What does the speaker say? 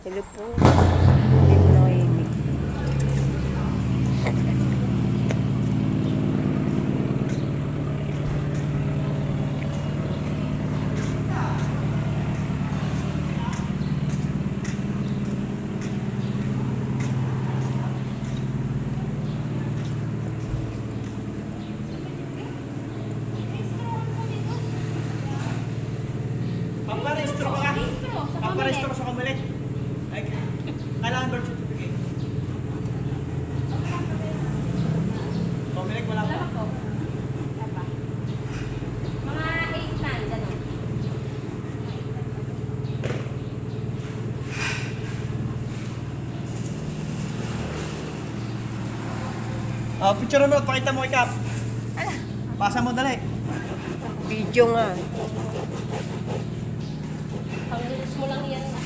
Hello po. Hindi mo nakainig. Pamparehistro ka? Pamparehistro sa kamilit? Ay, kailangan birth certificate. Kamilit, wala pa. Wala po. Wala pa. Mga 8 na, gano'n. Picture mo, pakita mo kay Kap. Pasa mo dali. Video nga. Pang-release mo lang yan.